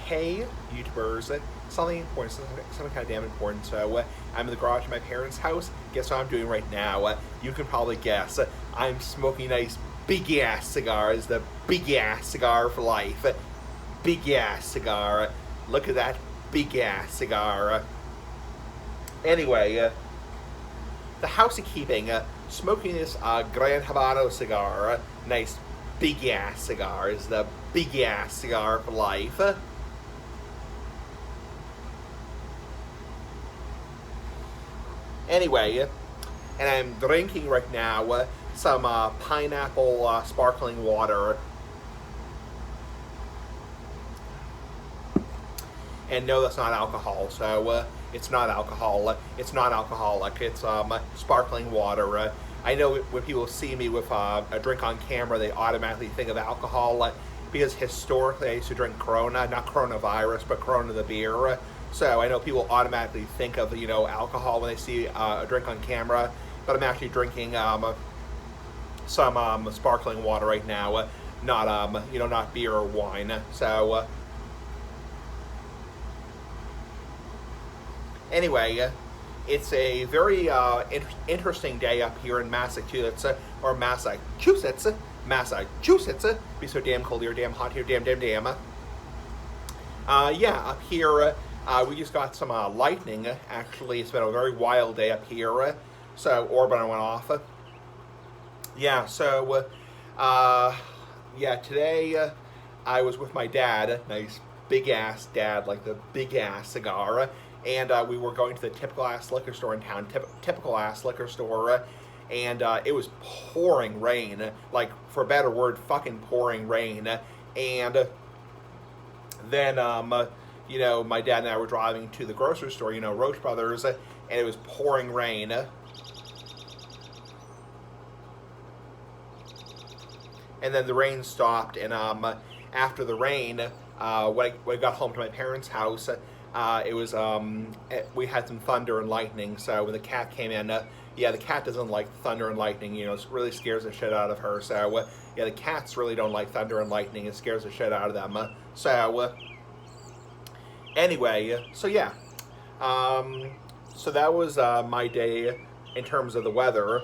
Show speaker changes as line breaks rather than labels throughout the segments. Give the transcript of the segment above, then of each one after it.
Hey, YouTubers, something important, something kind of damn important. So, I'm in the garage at my parents' house. Guess what I'm doing right now? You can probably guess. I'm smoking nice big ass cigars, the big ass cigar for life. Big ass cigar. Look at that big ass cigar. Anyway, the house of keeping, smoking this Gran Habano cigar. Nice big ass cigar is the big ass cigar for life. Anyway, and I'm drinking right now some pineapple sparkling water. And no, that's not alcohol. So it's not alcohol. It's not alcoholic. It's sparkling water. I know when people see me with a drink on camera, they automatically think of alcohol because historically I used to drink Corona, not coronavirus, but Corona the beer. So I know people automatically think of alcohol when they see a drink on camera, but I'm actually drinking some sparkling water right now, not not beer or wine. So. Anyway, it's a very interesting day up here in Massachusetts, or Massachusetts. Be so damn cold here, damn hot here, damn. Yeah, up here, we just got some lightning. Actually, it's been a very wild day up here. So, Orban went off. Yeah, so, yeah, today I was with my dad. Nice big ass dad, like the big ass cigar. And we were going to the typical ass liquor store in town, typical ass liquor store, and it was pouring rain, like, for a better word, fucking pouring rain. And then, my dad and I were driving to the grocery store, Roche Brothers, and it was pouring rain. And then the rain stopped, and after the rain, when I got home to my parents' house, it was, we had some thunder and lightning, so when the cat came in, yeah, the cat doesn't like thunder and lightning, it really scares the shit out of her, so, yeah, the cats really don't like thunder and lightning, it scares the shit out of them, so, anyway, so yeah, so that was, my day in terms of the weather.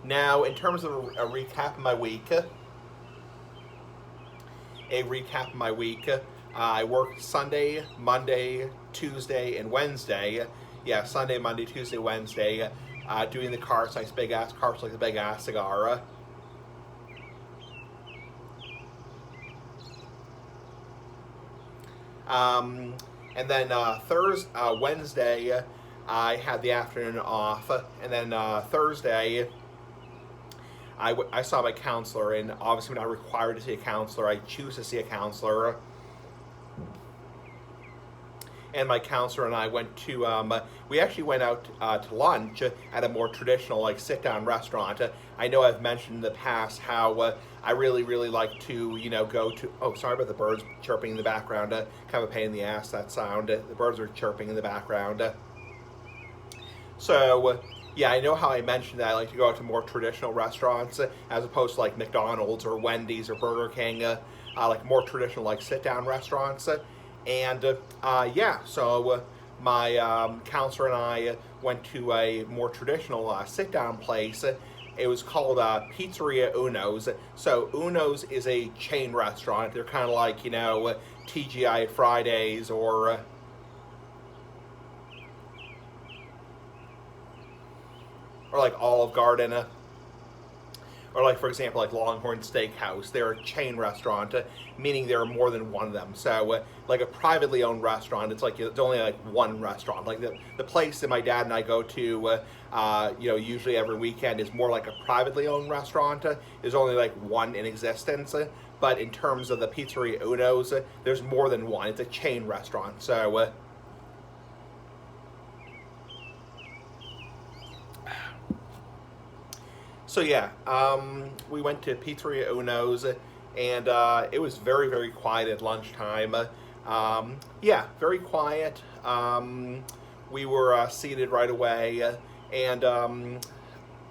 Now, in terms of a recap of my week, I worked Sunday, Monday, Tuesday, and Wednesday. Yeah, Sunday, Monday, Tuesday, Wednesday, doing the carts, nice big ass carts like the big ass cigar. And then Wednesday, I had the afternoon off, and then Thursday, I saw my counselor, and obviously I'm not required to see a counselor. I choose to see a counselor. And my counselor and I went to, we actually went out to lunch at a more traditional, like, sit-down restaurant. I know I've mentioned in the past how I really, really like to, go to, oh, sorry about the birds chirping in the background. Kind of a pain in the ass, that sound. The birds are chirping in the background. So, yeah, I know how I mentioned that I like to go out to more traditional restaurants as opposed to like McDonald's or Wendy's or Burger King, like more traditional like sit-down restaurants. And yeah, so my counselor and I went to a more traditional sit-down place. It was called Pizzeria Uno's. So Uno's is a chain restaurant. They're kind of like, TGI Fridays or like Olive Garden, or like, for example, like Longhorn Steakhouse. They're a chain restaurant, meaning there are more than one of them. So, like a privately owned restaurant, it's like it's only like one restaurant. Like the place that my dad and I go to, usually every weekend is more like a privately owned restaurant. There's only like one in existence. But in terms of the Pizzeria Uno's, there's more than one. It's a chain restaurant. So. So yeah, we went to Pizzeria Uno's, and it was very, very quiet at lunchtime. Yeah, very quiet. We were seated right away, and, yeah, very quiet. Very quiet. Lunchtime. Yeah, very quiet. Very quiet. Lunchtime. Yeah, very quiet. Very quiet. Lunchtime. Yeah, very quiet. Very quiet. Lunchtime. Yeah, very quiet. Very quiet. Lunchtime. Yeah, very quiet. Very quiet. Lunchtime. Yeah, very quiet. And yeah, very quiet. We were seated right away, and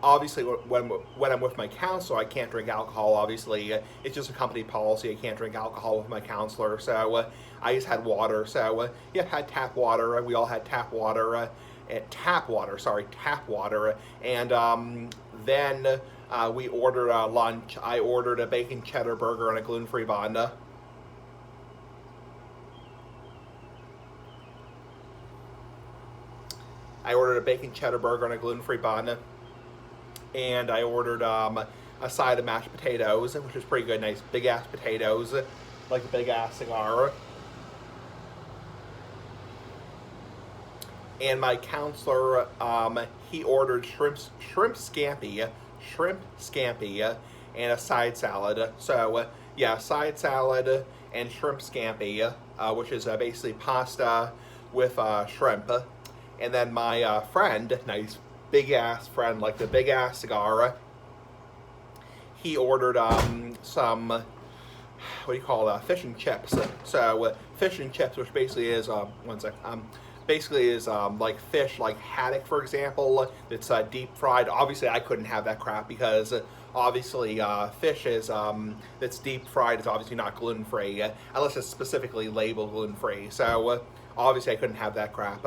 obviously, when I'm with my counselor, I can't drink alcohol. Obviously, it's just a company policy. I can't drink alcohol with my counselor. So I just had water. So yeah, had tap water. We all had tap water. Tap water. And then we ordered lunch. I ordered a bacon cheddar burger and a gluten-free bun. I ordered a bacon cheddar burger and a gluten-free bun. And I ordered a side of mashed potatoes, which was pretty good. Nice big ass potatoes, like a big ass cigar. And my counselor, he ordered shrimp scampi, and a side salad. So yeah, side salad and shrimp scampi, which is basically pasta with shrimp. And then my friend, nice big ass friend, like the big ass cigar, he ordered some, what do you call it, fish and chips. So fish and chips, which basically is basically is like fish, like haddock, for example. It's deep fried. Obviously, I couldn't have that crap because obviously fish is that's deep fried is obviously not gluten free unless it's specifically labeled gluten free. So obviously, I couldn't have that crap.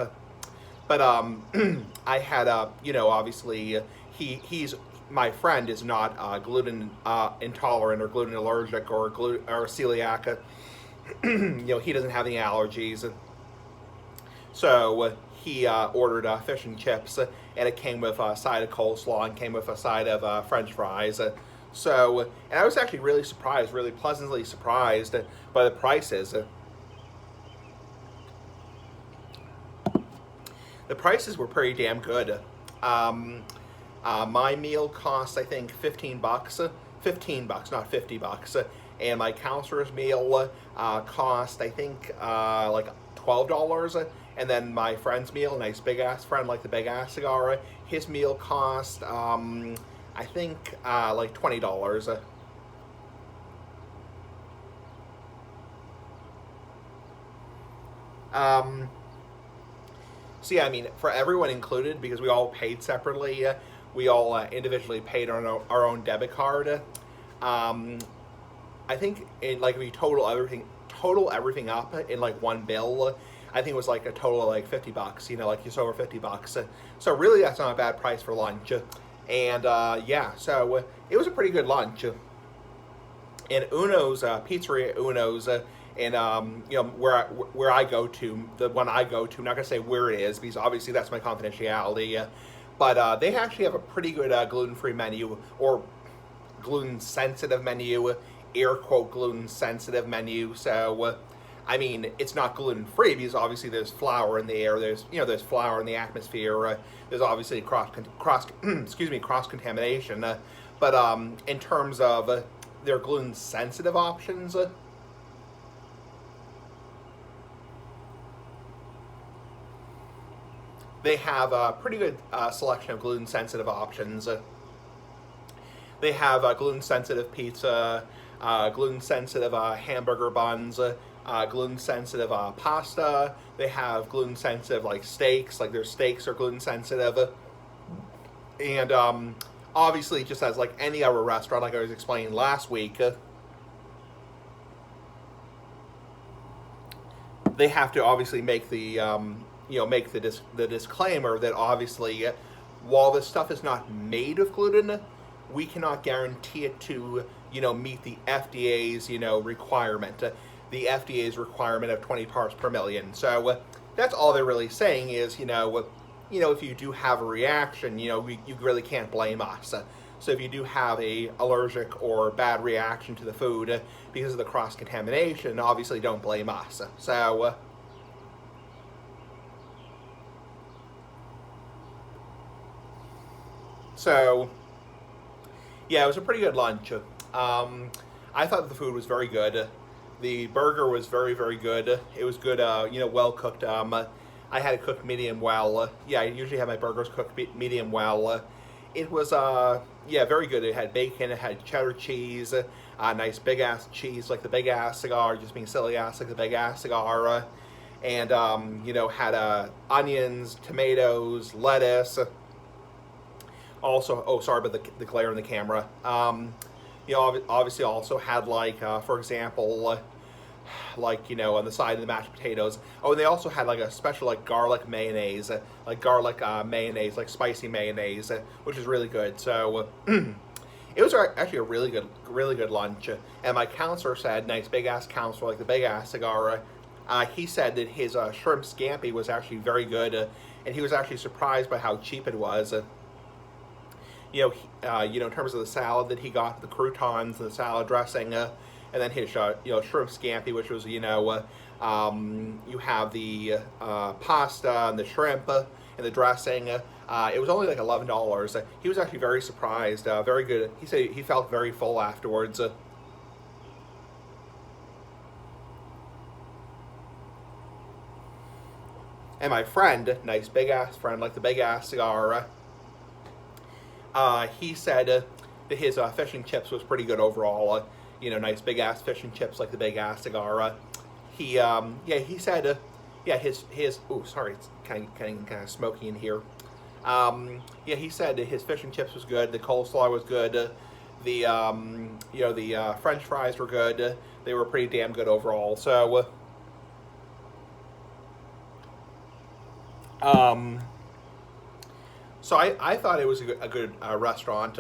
But I had obviously he's my friend is not gluten intolerant or gluten allergic or celiac. He doesn't have any allergies. So he ordered fish and chips, and it came with a side of coleslaw and came with a side of French fries. And I was actually really surprised, really pleasantly surprised by the prices. The prices were pretty damn good. My meal cost, I think, $15, $15, not $50. And my counselor's meal cost, I think, like $12. And then my friend's meal, nice big ass friend, like the big ass cigar, his meal cost, I think, like $20. So yeah, I mean, for everyone included, because we all paid separately, we all individually paid on our own debit card. I think if you total everything up in like one bill, I think it was like a total of like $50. Like just over $50. So really, that's not a bad price for lunch. And yeah, so it was a pretty good lunch. And Uno's Pizzeria Uno's. And where I go to, the one I go to, I'm not gonna say where it is because obviously that's my confidentiality. But they actually have a pretty good gluten-free menu, or gluten-sensitive menu, air quote gluten-sensitive menu. So I mean, it's not gluten-free because obviously there's flour in the air. There's flour in the atmosphere. There's obviously cross contamination. But in terms of their gluten-sensitive options. They have a pretty good selection of gluten-sensitive options. They have gluten-sensitive pizza, gluten-sensitive hamburger buns, gluten-sensitive pasta. They have gluten-sensitive like steaks, like their steaks are gluten-sensitive. And obviously, just as like any other restaurant, like I was explaining last week, they have to obviously make the make the disclaimer that obviously, while this stuff is not made of gluten, we cannot guarantee it to meet the FDA's requirement, the FDA's requirement of 20 parts per million. So that's all they're really saying is if you do have a reaction, you really can't blame us. So if you do have a allergic or bad reaction to the food because of the cross contamination, obviously don't blame us. So, yeah, it was a pretty good lunch. I thought the food was very good. The burger was very, very good. It was good, well cooked. I had it cooked medium well. Yeah, I usually have my burgers cooked medium well. It was, very good. It had bacon, it had cheddar cheese, nice big ass cheese like the big ass cigar, just being silly ass like the big ass cigar. And, had onions, tomatoes, lettuce. Also, oh, sorry about the glare in the camera. Obviously also had like, for example, like, on the side of the mashed potatoes. Oh, and they also had like a special like garlic mayonnaise, like garlic mayonnaise, like spicy mayonnaise, which is really good. So it was actually a really good lunch. And my counselor said, nice big ass counselor, like the big ass cigar. He said that his shrimp scampi was actually very good, and he was actually surprised by how cheap it was. In terms of the salad that he got, the croutons, the salad dressing, and then his, shrimp scampi, which was, you have the pasta and the shrimp and the dressing. It was only like $11. He was actually very surprised. Very good. He said he felt very full afterwards. And my friend, nice big ass friend, like the big ass cigar, he said that his fish and chips was pretty good overall. Nice big ass fish and chips like the big ass cigar. He said, his. Oh, sorry, it's kind of smoky in here. He said that his fish and chips was good. The coleslaw was good. The French fries were good. They were pretty damn good overall. So. So I thought it was a good restaurant.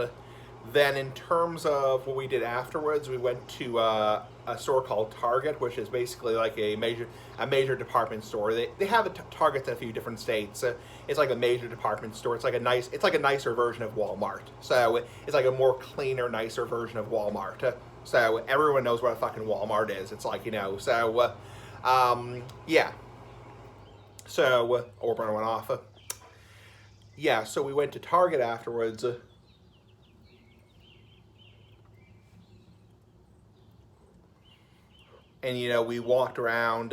Then in terms of what we did afterwards, we went to a store called Target, which is basically like a major department store. They have Targets in a few different states. It's like a major department store. It's like a nicer version of Walmart. So it's like a more cleaner, nicer version of Walmart. So everyone knows what a fucking Walmart is. It's like, so yeah. So Orban went off. So we went to Target afterwards. And we walked around.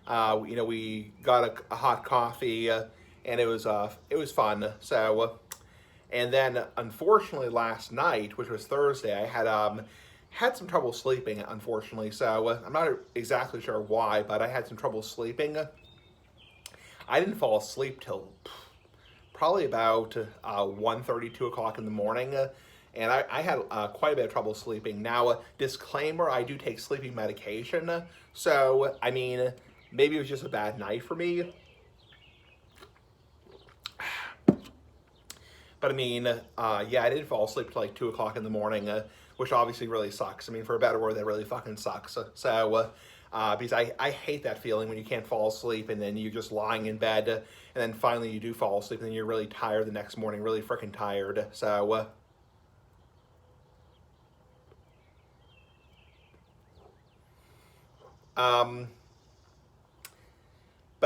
We got a hot coffee, and it was fun. So, and then unfortunately last night, which was Thursday, I had some trouble sleeping. Unfortunately, so I'm not exactly sure why, but I had some trouble sleeping. I didn't fall asleep till probably about 1:30, 2 o'clock in the morning. And I had quite a bit of trouble sleeping. Now, disclaimer, I do take sleeping medication. So, I mean, maybe it was just a bad night for me. But I mean, I didn't fall asleep till like 2 o'clock in the morning, which obviously really sucks. I mean, for a better word, that really fucking sucks. So, because I hate that feeling when you can't fall asleep and then you're just lying in bed and then finally you do fall asleep and then you're really tired the next morning, really freaking tired. So, but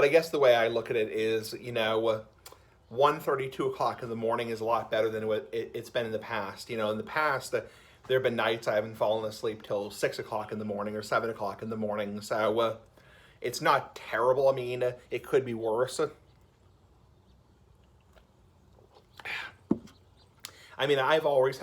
I guess the way I look at it is, 1:30, 2 o'clock in the morning is a lot better than what it's been in the past. In the past, there have been nights I haven't fallen asleep till 6 o'clock in the morning or 7 o'clock in the morning. So it's not terrible. I mean, it could be worse. I mean, I've always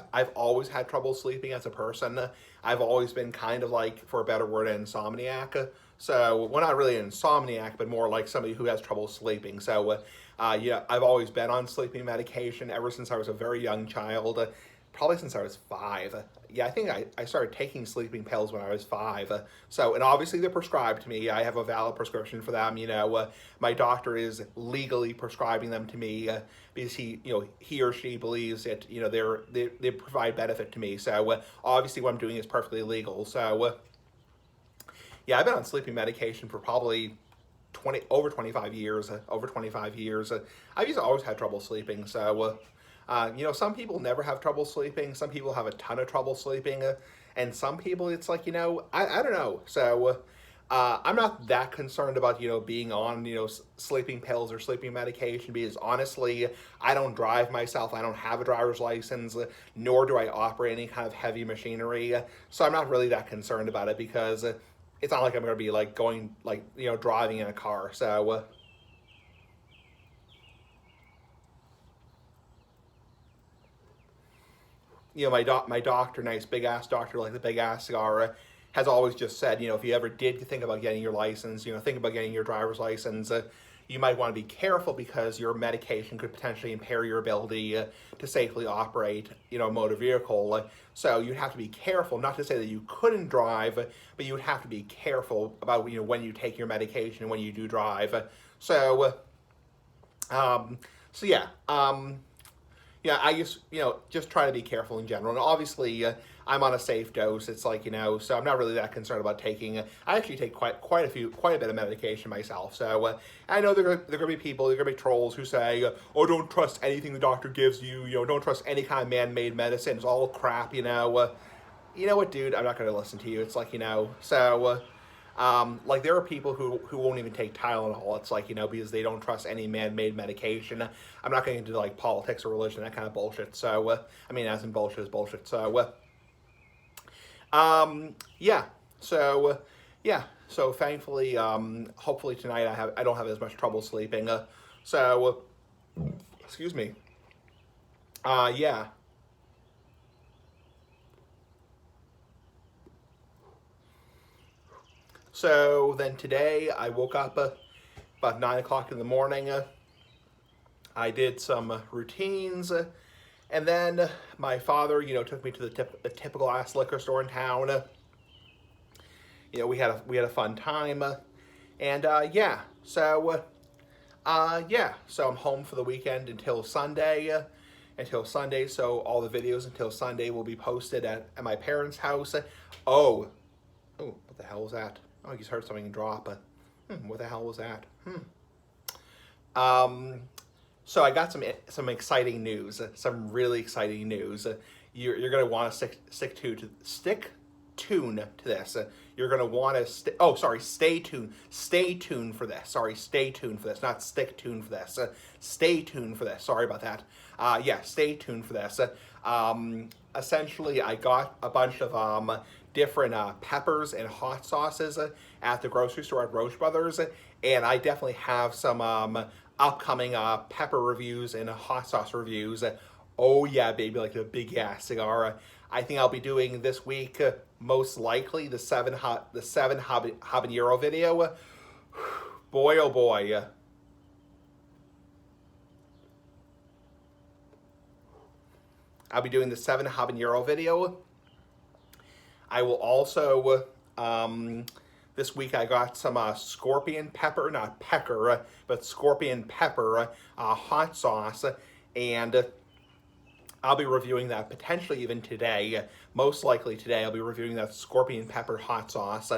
had trouble sleeping as a person. I've always been kind of like, for a better word, an insomniac. So, well, not really an insomniac, but more like somebody who has trouble sleeping. So, I've always been on sleeping medication ever since I was a very young child. Probably since I was 5. I think I started taking sleeping pills when I was 5. And obviously they're prescribed to me. I have a valid prescription for them. My doctor is legally prescribing them to me because he or she believes that they provide benefit to me. So obviously what I'm doing is perfectly legal. So I've been on sleeping medication for probably over 25 years. I've always had trouble sleeping. So. Some people never have trouble sleeping. Some people have a ton of trouble sleeping. And some people, it's like, I don't know. So, I'm not that concerned about, being on, sleeping pills or sleeping medication because honestly, I don't drive myself. I don't have a driver's license, nor do I operate any kind of heavy machinery. So I'm not really that concerned about it because it's not like I'm going to be like going, like, driving in a car. So, my doctor, nice big ass doctor like the big ass cigar, has always just said, if you ever did think about getting your license, think about getting your driver's license, you might want to be careful because your medication could potentially impair your ability to safely operate, a motor vehicle. So you'd have to be careful, not to say that you couldn't drive, but you would have to be careful about, when you take your medication and when you do drive. So, so yeah, yeah, I just try to be careful in general. And obviously, I'm on a safe dose. It's like, so I'm not really that concerned about taking. I actually take quite a bit of medication myself. So I know there are going to be people, there are going to be trolls who say, oh, don't trust anything the doctor gives you. Don't trust any kind of man-made medicine. It's all crap. You know what, dude? I'm not going to listen to you. It's like, so. Like there are people who won't even take Tylenol. It's like, because they don't trust any man-made medication. I'm not going into like politics or religion, that kind of bullshit. So, I mean, as in bullshit is bullshit. So, yeah. So, yeah. So thankfully, hopefully tonight I don't have as much trouble sleeping. So, excuse me. Yeah. So then today I woke up about 9 o'clock in the morning. I did some routines, and then my father, took me to the typical ass liquor store in town. We had a fun time, and yeah. So yeah. So I'm home for the weekend until Sunday. So all the videos until Sunday will be posted at my parents' house. Oh, what the hell was that? Oh, I just heard something drop. What the hell was that? So I got some exciting news. Some really exciting news. You're gonna want to stick tuned to this. You're gonna want to stay tuned. Stay tuned for this. Sorry, stay tuned for this. Not stick tuned for this. Stay tuned for this. Sorry about that. Yeah, stay tuned for this. Essentially, I got a bunch of different peppers and hot sauces at the grocery store at Roche Brothers, and I definitely have some upcoming pepper reviews and hot sauce reviews. Oh yeah, baby, like a big ass cigar. I think I'll be doing this week most likely the seven habanero video. Boy, oh boy. I'll be doing the 7 habanero video. I will also, this week I got some scorpion pepper, not pecker, but scorpion pepper hot sauce, and I'll be reviewing that potentially even today. Most likely today I'll be reviewing that scorpion pepper hot sauce.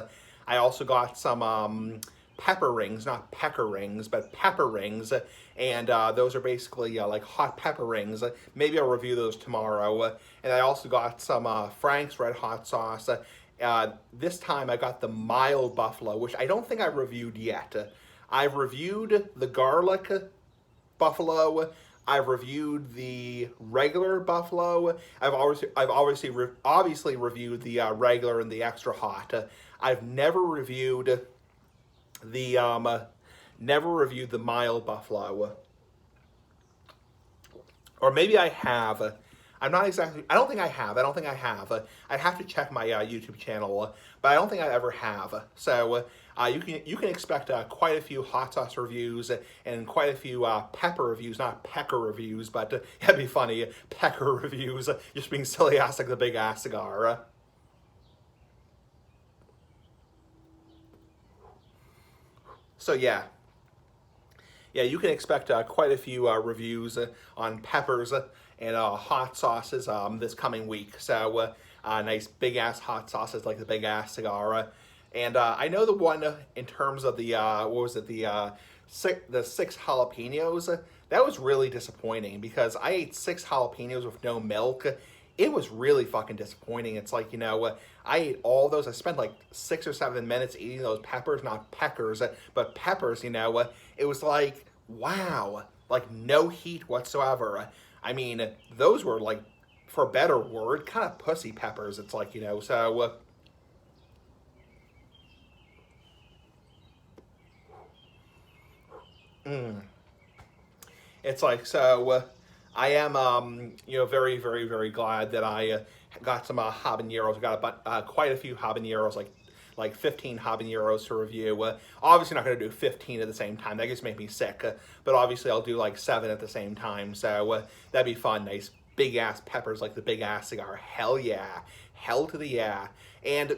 I also got some pepper rings, not pecker rings, but pepper rings, and those are basically like hot pepper rings. Maybe I'll review those tomorrow. And I also got some Frank's Red Hot Sauce. This time I got the mild buffalo, which I don't think I reviewed yet. I've reviewed the garlic buffalo. I've reviewed the regular buffalo. I've obviously reviewed the regular and the extra hot. I've never reviewed the mild buffalo, or maybe I have. I'm not exactly. I don't think I have. I'd have to check my YouTube channel, but I don't think I ever have. So you can expect quite a few hot sauce reviews and quite a few pepper reviews, not pecker reviews, but it'd be funny, pecker reviews, just being silly ass like the big ass cigar. So yeah, you can expect quite a few reviews on peppers and hot sauces this coming week. So nice big ass hot sauces like the big ass cigar. And I know the one in terms of the the 6 jalapenos. That was really disappointing because I ate 6 jalapenos with no milk. It was really fucking disappointing. It's like, I ate all those. I spent like 6 or 7 minutes eating those peppers, not peckers, but peppers, It was like, wow, like no heat whatsoever. I mean, those were like, for a better word, kind of pussy peppers. It's like, so... It's like, so I am, very, very, very glad that I got some habaneros. I got quite a few habaneros, like 15 habaneros to review. Obviously not going to do 15 at the same time. That just make me sick. But obviously I'll do like 7 at the same time. So that'd be fun. Nice big ass peppers like the Big Ass Cigar. Hell yeah. Hell to the yeah. And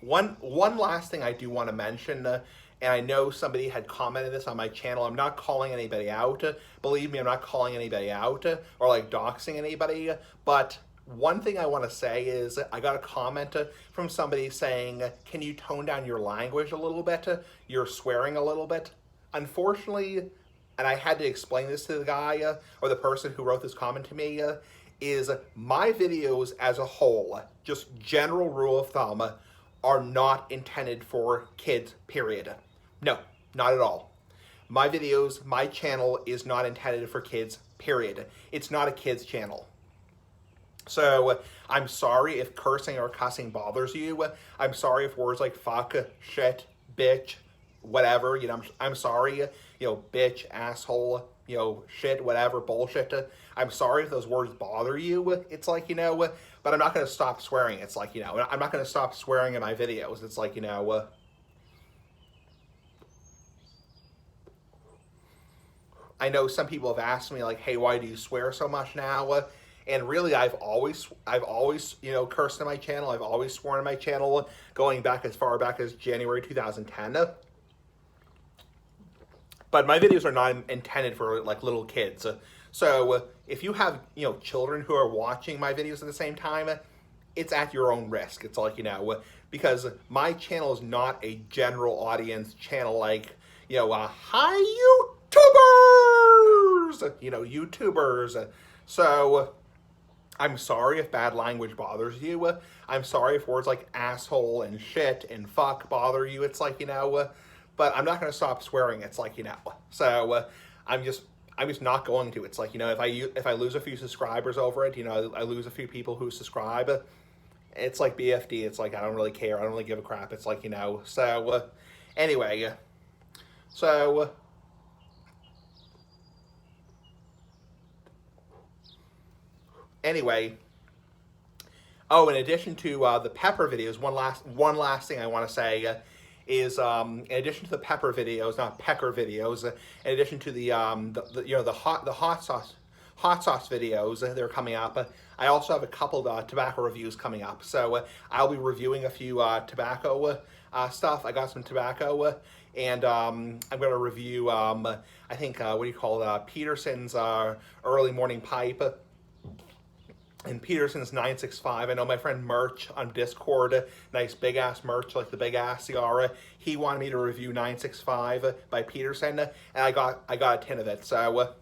one last thing I do want to mention, and I know somebody had commented this on my channel. I'm not calling anybody out. Believe me, I'm not calling anybody out or like doxing anybody. But one thing I want to say is I got a comment from somebody saying, can you tone down your language a little bit? You're swearing a little bit. Unfortunately, and I had to explain this to the guy or the person who wrote this comment to me, is my videos as a whole, just general rule of thumb, are not intended for kids, period. No, not at all. My videos, my channel is not intended for kids, period. It's not a kids channel. So I'm sorry if cursing or cussing bothers you. I'm sorry if words like fuck, shit, bitch, whatever, you know, I'm sorry, you know, bitch, asshole, you know, shit, whatever, bullshit. I'm sorry if those words bother you. It's like, you know, but I'm not going to stop swearing. It's like, you know, I'm not going to stop swearing in my videos. It's like, you know, I know some people have asked me like, hey, why do you swear so much now? And really, I've always, you know, cursed on my channel. I've always sworn on my channel, going back as far back as January 2010. But my videos are not intended for like little kids. So if you have, you know, children who are watching my videos at the same time, it's at your own risk. It's like, you know, because my channel is not a general audience channel like, you know, hi YouTubers, you know, YouTubers. So I'm sorry if bad language bothers you. I'm sorry if words like asshole and shit and fuck bother you. It's like, you know, but I'm not going to stop swearing. It's like, you know, so I'm just not going to. It's like, you know, if I lose a few subscribers over it, you know, I lose a few people who subscribe. It's like BFD. It's like, I don't really care. I don't really give a crap. It's like, you know, so anyway, so anyway, oh, in addition to the pepper videos, one last thing I want to say is in addition to the pepper videos, not pecker videos, in addition to the you know, the hot sauce videos that are coming up, I also have a couple tobacco reviews coming up. So I'll be reviewing a few tobacco stuff. I got some tobacco, and I'm going to review I think what do you call it, Peterson's early morning pipe. And Peterson's 965. I know my friend Merch on Discord, nice big ass Merch like the Big Ass Cigar. He wanted me to review 965 by Peterson, and I got a tin of it. So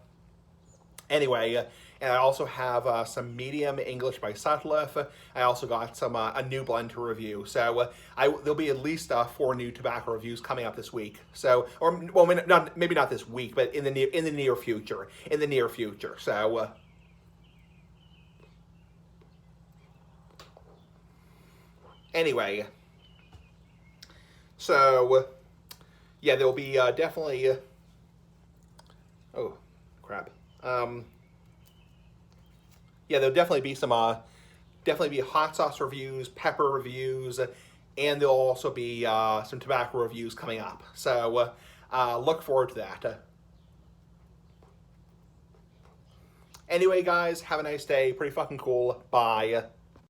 anyway, and I also have some medium English by Sutliff. I also got some a new blend to review. So there'll be at least 4 new tobacco reviews coming up this week. So, or well, maybe not this week, but in the near future. So. Anyway, so yeah, there'll be definitely. Oh, crap. Yeah, there'll definitely be some. Definitely be hot sauce reviews, pepper reviews, and there'll also be some tobacco reviews coming up. So look forward to that. Anyway, guys, have a nice day. Pretty fucking cool. Bye.